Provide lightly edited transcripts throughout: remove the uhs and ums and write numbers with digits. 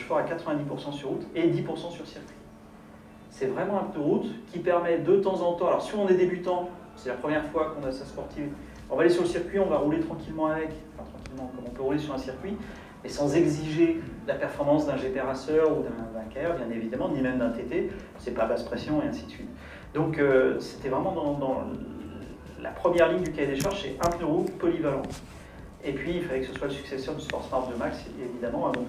Sport à 90% sur route et 10% sur circuit. C'est vraiment un pneu route qui permet de temps en temps, alors si on est débutant, c'est la première fois qu'on a sa sportive, on va aller sur le circuit, on va rouler tranquillement avec, enfin tranquillement comme on peut rouler sur un circuit, mais sans exiger la performance d'un GP Racer ou d'un KR, bien évidemment, ni même d'un TT, c'est pas basse pression et ainsi de suite. Donc c'était vraiment dans la première ligne du cahier des charges, c'est un pneu route polyvalent. Et puis il fallait que ce soit le successeur du Sport Smart 2 Max, évidemment, donc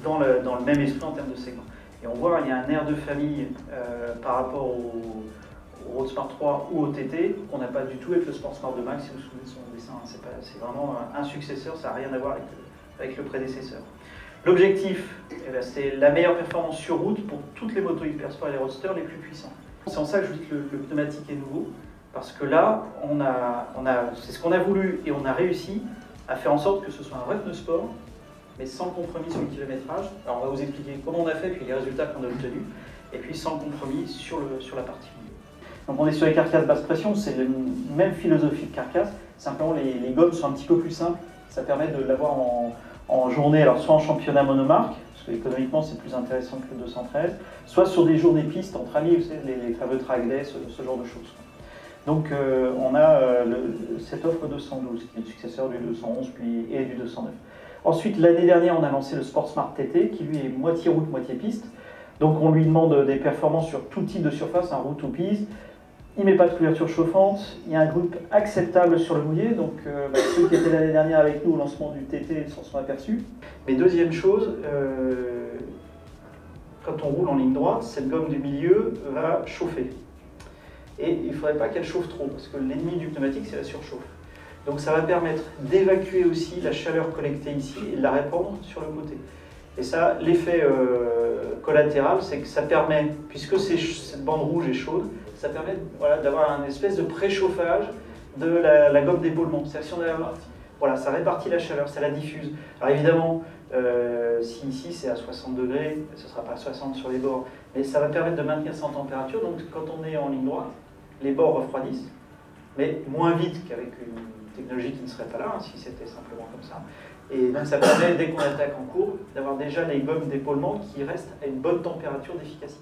dans le même esprit en termes de segment. Et on voit, il y a un air de famille par rapport au Road Smart 3 ou au TT, qu'on n'a pas du tout avec le Sport Smart 2 Max, si vous vous souvenez de son dessin, c'est vraiment un successeur, ça n'a rien à voir avec le prédécesseur. L'objectif, c'est la meilleure performance sur route pour toutes les motos Hypersport et les roadsters les plus puissants. C'est en ça que je vous dis que le pneumatique est nouveau, parce que là, c'est ce qu'on a voulu et on a réussi à faire en sorte que ce soit un vrai pneu sport, mais sans compromis sur le kilométrage. Alors on va vous expliquer comment on a fait, puis les résultats qu'on a obtenus, et puis sans compromis sur la partie milieu. Donc on est sur les carcasses basse pression, c'est la même philosophie de carcasse, simplement les gommes sont un petit peu plus simples, ça permet de l'avoir en journée, alors soit en championnat monomarque, parce que économiquement c'est plus intéressant que le 213, soit sur des journées pistes entre amis, vous savez, les fameux track days, ce genre de choses. Donc on a cette offre 212, qui est le successeur du 211 et du 209. Ensuite, l'année dernière, on a lancé le Sport Smart TT, qui lui est moitié route, moitié piste. Donc on lui demande des performances sur tout type de surface, route ou piste. Il ne met pas de couverture chauffante, il y a un groupe acceptable sur le mouillé, donc ceux qui étaient l'année dernière avec nous au lancement du TT s'en sont aperçus. Mais deuxième chose, quand on roule en ligne droite, cette gomme du milieu va chauffer. Et il ne faudrait pas qu'elle chauffe trop, parce que l'ennemi du pneumatique, c'est la surchauffe. Donc ça va permettre d'évacuer aussi la chaleur collectée ici et de la répandre sur le côté. Et ça, l'effet collatéral, c'est que ça permet, puisque cette bande rouge est chaude, ça permet d'avoir un espèce de préchauffage de la gomme d'épaulement. C'est-à-dire si on ça répartit la chaleur, ça la diffuse. Alors évidemment, si ici c'est à 60 degrés, ce ne sera pas 60 sur les bords, mais ça va permettre de maintenir ça en température. Donc quand on est en ligne droite, les bords refroidissent, mais moins vite qu'avec une technologie qui ne serait pas là, si c'était simplement comme ça. Et donc ça permet, dès qu'on attaque en courbe, d'avoir déjà les gommes d'épaulement qui restent à une bonne température d'efficacité.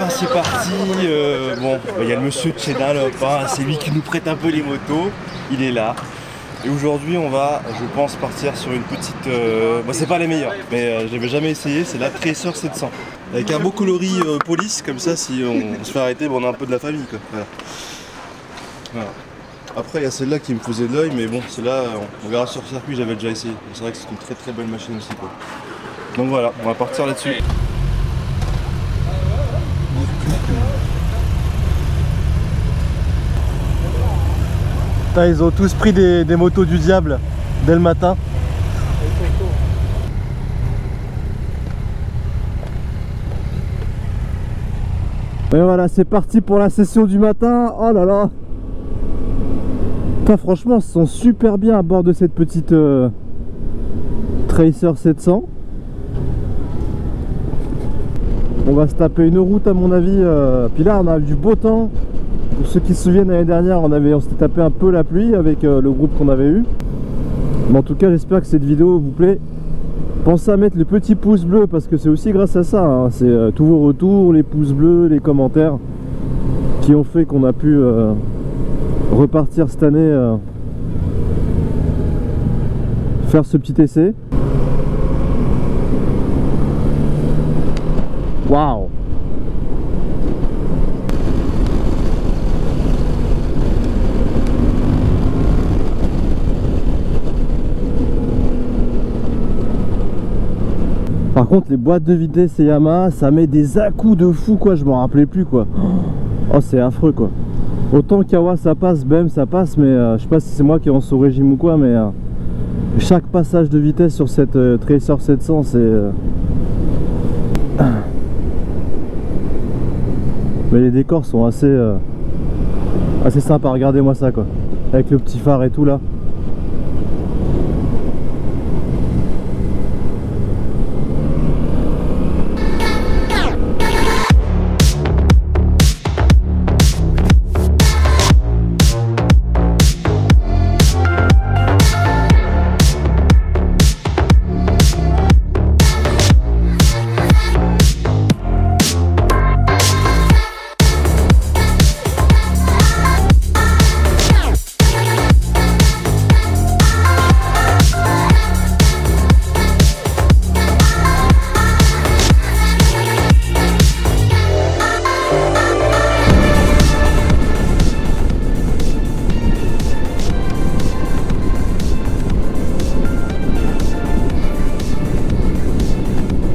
C'est parti, il y a le monsieur de chez Dunlop, c'est lui qui nous prête un peu les motos, il est là. Et aujourd'hui on va, je pense, partir sur une petite... c'est pas les meilleures, mais j'avais jamais essayé, c'est la Tracer 700. Avec un beau coloris police, comme ça si on se fait arrêter, on a un peu de la famille quoi. Voilà. Après il y a celle-là qui me faisait de l'œil, mais bon, celle-là, on verra sur circuit, j'avais déjà essayé. C'est vrai que c'est une très très belle machine aussi quoi. Donc voilà, on va partir là-dessus. Ils ont tous pris des motos du diable dès le matin. Et voilà, c'est parti pour la session du matin. Oh là là. Putain, franchement, ils sont super bien à bord de cette petite Tracer 700. On va se taper une route à mon avis. Puis là, on a du beau temps. Pour ceux qui se souviennent, l'année dernière, on s'était tapé un peu la pluie avec le groupe qu'on avait eu. Mais en tout cas, j'espère que cette vidéo vous plaît. Pensez à mettre le petit pouce bleu parce que c'est aussi grâce à ça, hein. C'est tous vos retours, les pouces bleus, les commentaires qui ont fait qu'on a pu repartir cette année faire ce petit essai. Waouh! Par contre les boîtes de vitesse et Yamaha ça met des à-coups de fou quoi, je m'en rappelais plus quoi. Oh c'est affreux quoi. Autant Kawa ça passe, BM ça passe, mais je sais pas si c'est moi qui est en sous régime ou quoi, mais chaque passage de vitesse sur cette Tracer 700 c'est... Mais les décors sont assez sympas, regardez-moi ça quoi. Avec le petit phare et tout là.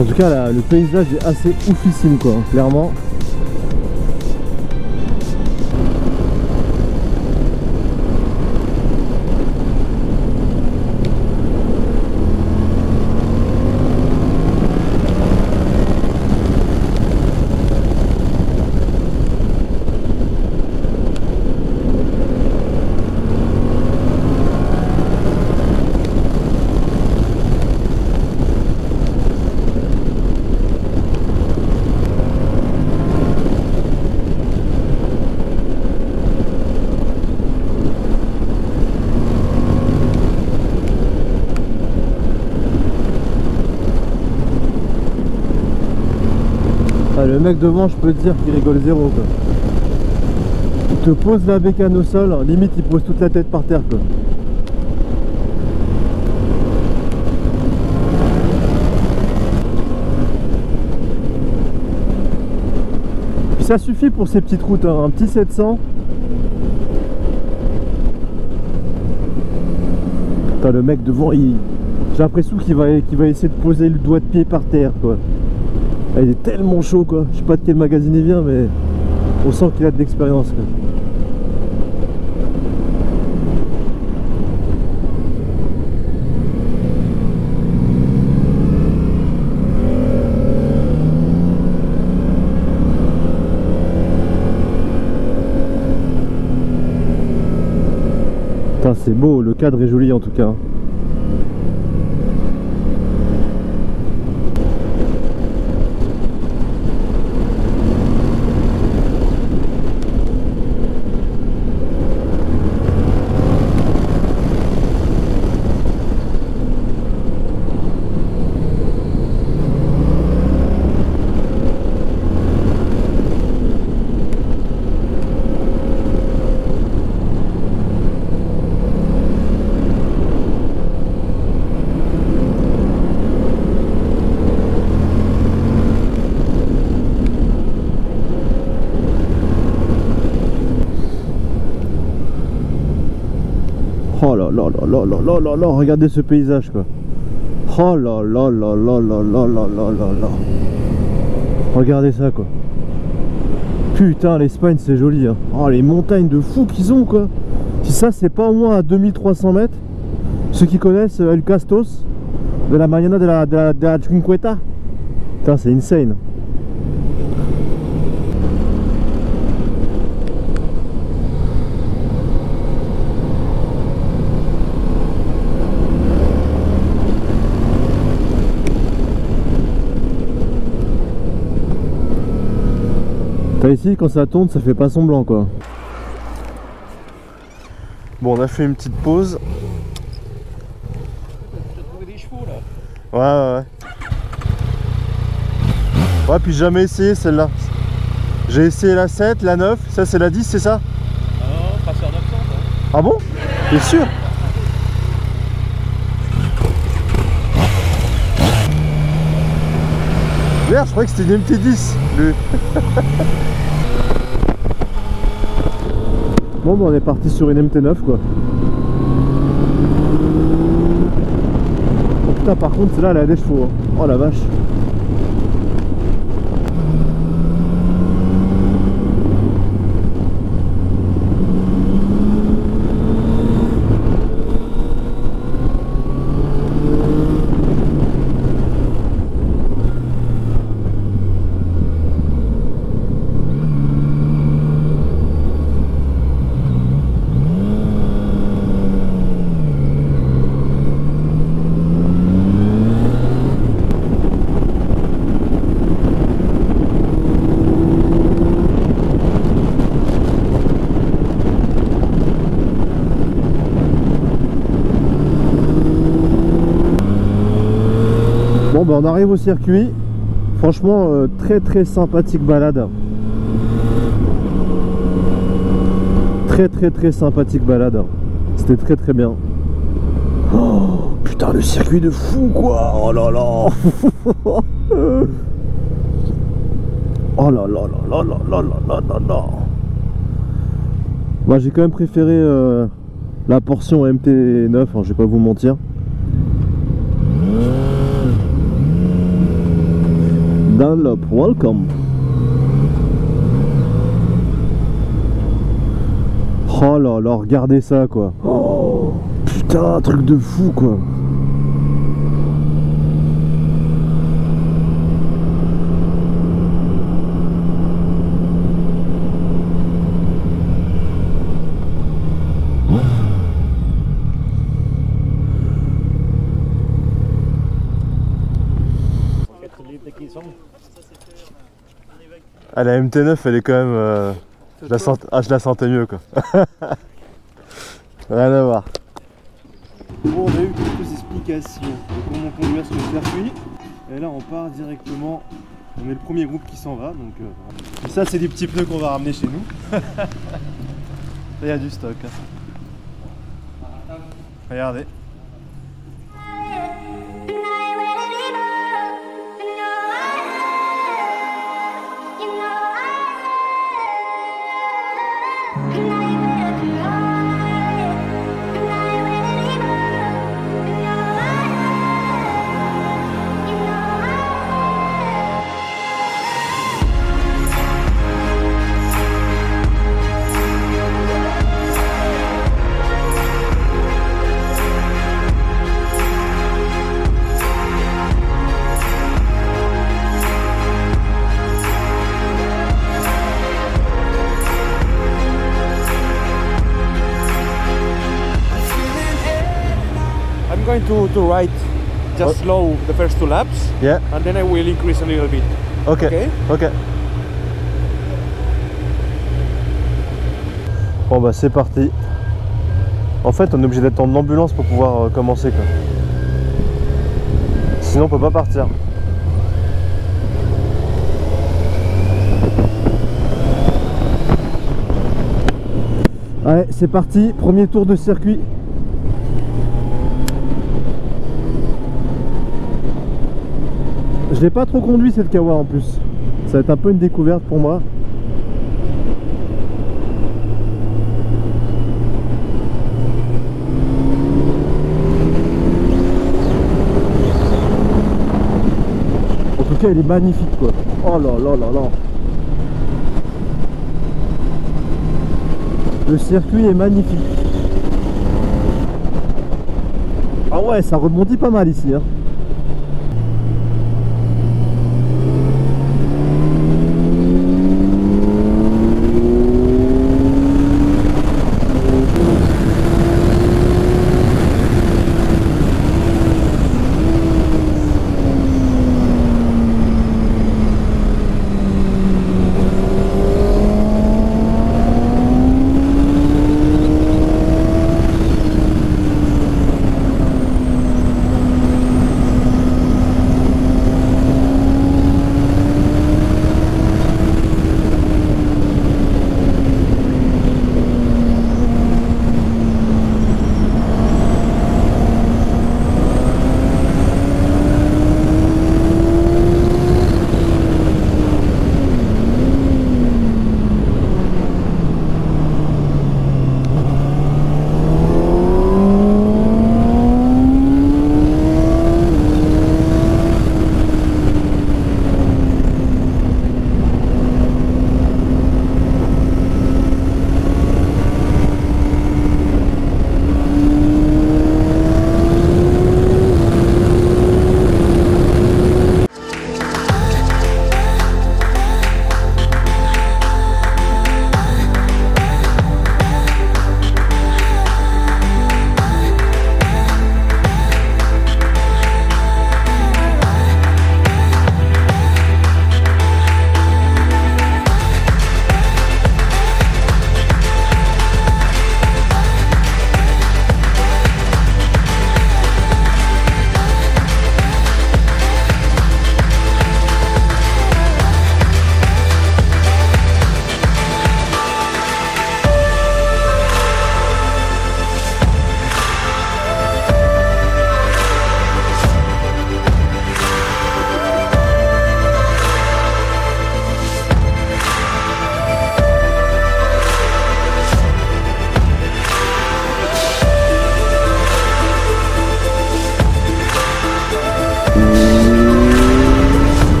En tout cas, là, le paysage est assez oufissime, quoi, clairement. Le mec devant, je peux te dire qu'il rigole zéro quoi. Il te pose la bécane au sol, limite il pose toute la tête par terre quoi. Puis ça suffit pour ces petites routes, hein. Un petit 700. Putain, le mec devant, j'ai l'impression qu'il va essayer de poser le doigt de pied par terre quoi. Il est tellement chaud quoi, je sais pas de quel magazine il vient mais on sent qu'il a de l'expérience quoi. Putain c'est beau, le cadre est joli en tout cas. Oh là là là là là là là là, regardez ce paysage quoi. Oh là là là là là là là là là là. Regardez ça quoi. Putain l'Espagne c'est joli hein. Oh les montagnes de fou qu'ils ont quoi. Si ça c'est pas au moins à 2300 mètres. Ceux qui connaissent El Castos de la Mariana de la Trinqueta. Putain c'est insane. Ici quand ça tourne ça fait pas semblant quoi. Bon on a fait une petite pause. Tu as trouvé des chevaux là. Ouais, ouais, ouais. Ouais, puis j'ai jamais essayé celle-là. J'ai essayé la 7, la 9, ça c'est la 10, c'est ça? Non, pas sur 900. Ah bon? T'es sûr? Merde, je croyais que c'était une MT10. Bon, bah on est parti sur une MT9 quoi. Oh putain, par contre, celle-là elle a des chevaux. Hein. Oh la vache. Bon bah on arrive au circuit. Franchement très très sympathique balade. Très sympathique balade. C'était très très bien. Oh putain, le circuit de fou quoi. Oh là là. Oh là là là là là là là là là. Moi j'ai quand même préféré la portion MT9, hein, je vais pas vous mentir. Dunlop, welcome. Oh là là, regardez ça quoi. Oh, putain, un truc de fou quoi. Ah, la MT9 elle est quand même je la sentais mieux quoi. Rien à voir. Bon, on a eu quelques explications de comment conduire sur le circuit. Et là on part directement. On est le premier groupe qui s'en va donc et ça c'est des petits pneus qu'on va ramener chez nous. Là il y a du stock. Regardez. I'm going to ride just slow the first 2 laps. Yeah. And then I will increase a little bit. Ok. Okay? Ok. Bon bah c'est parti. En fait on est obligé d'être en ambulance pour pouvoir commencer quoi. Sinon on peut pas partir. Allez c'est parti, premier tour de circuit. Je l'ai pas trop conduit cette Kawa en plus. Ça va être un peu une découverte pour moi. En tout cas, elle est magnifique quoi. Oh là là là là. Le circuit est magnifique. Ah ouais, ça rebondit pas mal ici hein.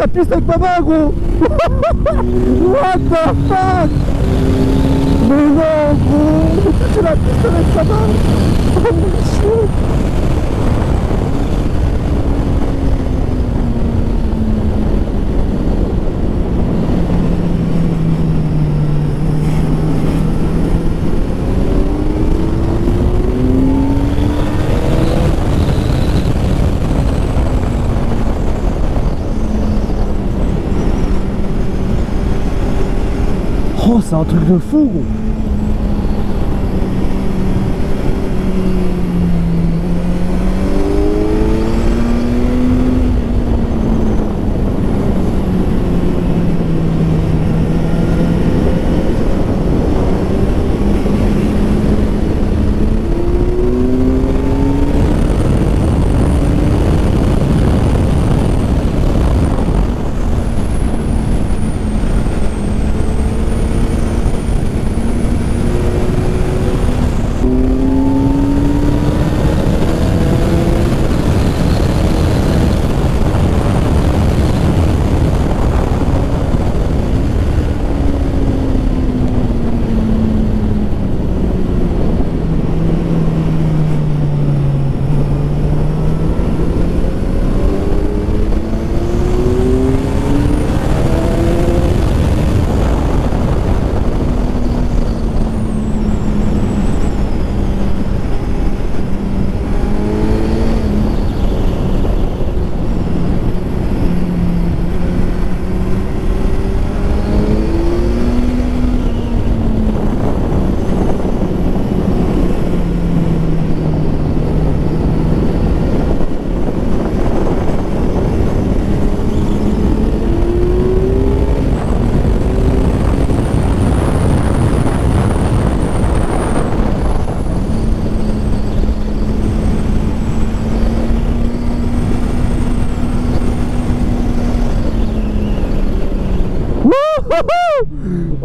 la piste avec ma main, gros. What the fuck? Mais non, gros. J'ai touché la piste avec sa main. Oh mon Dieu. Oh, c'est un truc de fou, gros.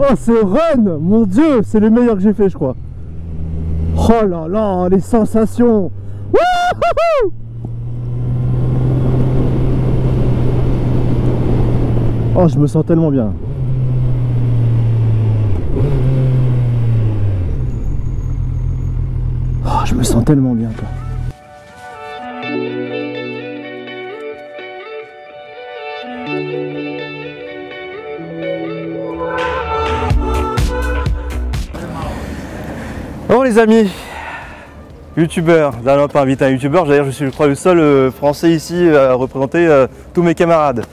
Oh, ce run, mon Dieu, c'est le meilleur que j'ai fait, je crois. Oh là là, les sensations. Wouhou! Oh, je me sens tellement bien. Oh, je me sens tellement bien, quoi. Bon les amis, youtubeur, Dunlop invite un youtubeur, d'ailleurs je suis je crois le seul français ici à représenter tous mes camarades.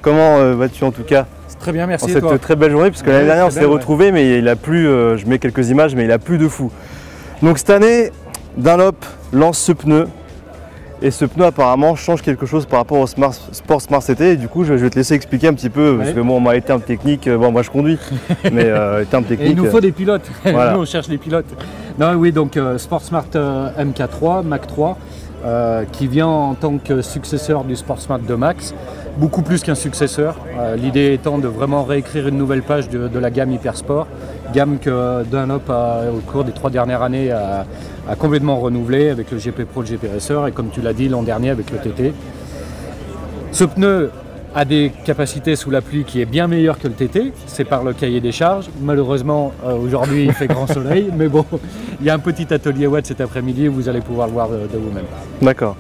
Comment vas-tu en tout cas? Très bien, merci. En cette très belle journée, puisque l'année dernière on s'est retrouvés, mais il a plu, je mets quelques images, mais il a plu de fou. Donc cette année, Dunlop lance ce pneu, et ce pneu apparemment change quelque chose par rapport au Sport Smart CT, et du coup je vais te laisser expliquer un petit peu, parce que bon, moi les termes techniques, bon moi je conduis, mais les termes techniques... Et il nous faut des pilotes, voilà. Nous on cherche des pilotes. Non oui, donc Sport Smart MK3, Mach 3, qui vient en tant que successeur du Sport Smart 2 Max, beaucoup plus qu'un successeur, l'idée étant de vraiment réécrire une nouvelle page de la gamme Hypersport, gamme que Dunlop au cours des 3 dernières années a complètement renouvelé avec le GP Pro, le GP Racer et comme tu l'as dit l'an dernier avec le TT. Ce pneu a des capacités sous la pluie qui est bien meilleur que le TT, c'est par le cahier des charges. Malheureusement aujourd'hui il fait grand soleil, mais bon, il y a un petit atelier watt cet après-midi où vous allez pouvoir le voir de vous-même. D'accord.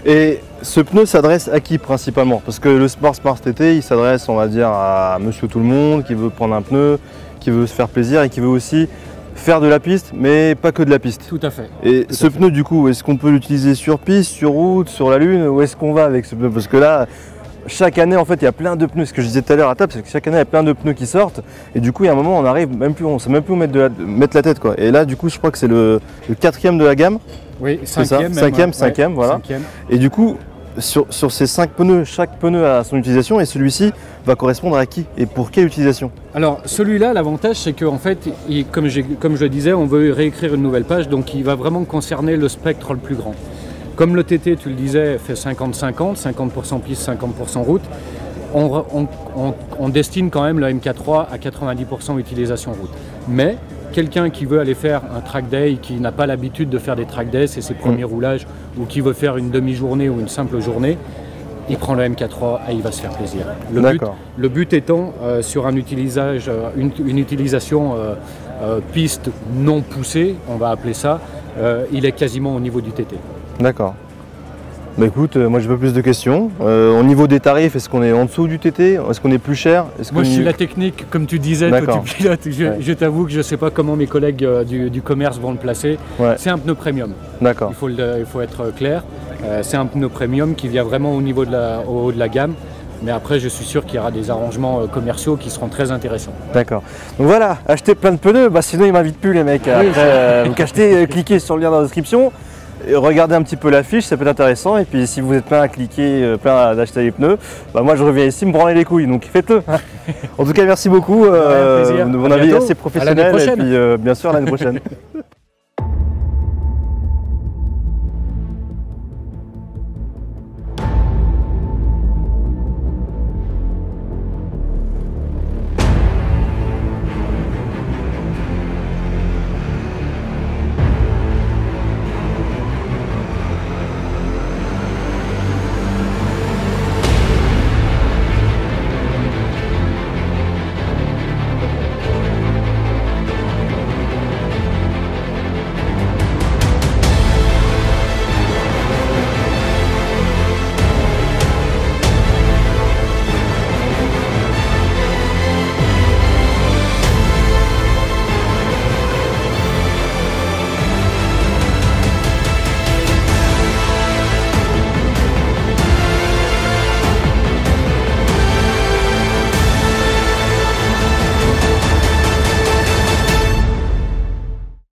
Et ce pneu s'adresse à qui principalement? Parce que le Sport Smart TT il s'adresse on va dire à monsieur tout le monde qui veut prendre un pneu, qui veut se faire plaisir et qui veut aussi faire de la piste, mais pas que de la piste. Tout à fait. Et ce pneu du coup, est-ce qu'on peut l'utiliser sur piste, sur route, sur la lune? Où est-ce qu'on va avec ce pneu? Parce que là, chaque année en fait il y a plein de pneus, ce que je disais tout à l'heure à table, c'est que chaque année il y a plein de pneus qui sortent et du coup il y a un moment on arrive même plus, on sait même plus où mettre la tête quoi. Et là du coup je crois que c'est le 4e de la gamme. Oui, 5e, 5e, voilà. 5e. Et du coup sur ces 5 pneus, chaque pneu a son utilisation et celui-ci va correspondre à qui et pour quelle utilisation? Alors celui-là, l'avantage c'est qu'en fait, comme je le disais, on veut réécrire une nouvelle page, donc il va vraiment concerner le spectre le plus grand. Comme le TT, tu le disais, fait 50-50, 50% piste, 50% route, on destine quand même le MK3 à 90% utilisation route. Mais quelqu'un qui veut aller faire un track day, qui n'a pas l'habitude de faire des track days, c'est ses premiers roulages, ou qui veut faire une demi-journée ou une simple journée, il prend le MK3 et il va se faire plaisir. Le but étant, sur une utilisation piste non poussée, on va appeler ça, il est quasiment au niveau du TT. D'accord. Bah écoute, moi j'ai pas plus de questions. Au niveau des tarifs, est-ce qu'on est en dessous du TT? Est-ce qu'on est plus cher? Moi je suis la technique, comme tu disais, toi tu pilotes. Je t'avoue que je sais pas comment mes collègues du commerce vont le placer. Ouais. C'est un pneu premium. D'accord. Il faut être clair. C'est un pneu premium qui vient vraiment au niveau au haut de la gamme. Mais après, je suis sûr qu'il y aura des arrangements commerciaux qui seront très intéressants. D'accord. Donc voilà, achetez plein de pneus, sinon ils m'invitent plus les mecs. Après, donc achetez, cliquez sur le lien dans la description. Regardez un petit peu la fiche, ça peut être intéressant. Et puis si vous êtes plein à cliquer, plein d'acheter les pneus, moi je reviens ici me branler les couilles, donc faites-le. En tout cas, merci beaucoup. Mon avis est assez professionnel et puis bien sûr à l'année prochaine.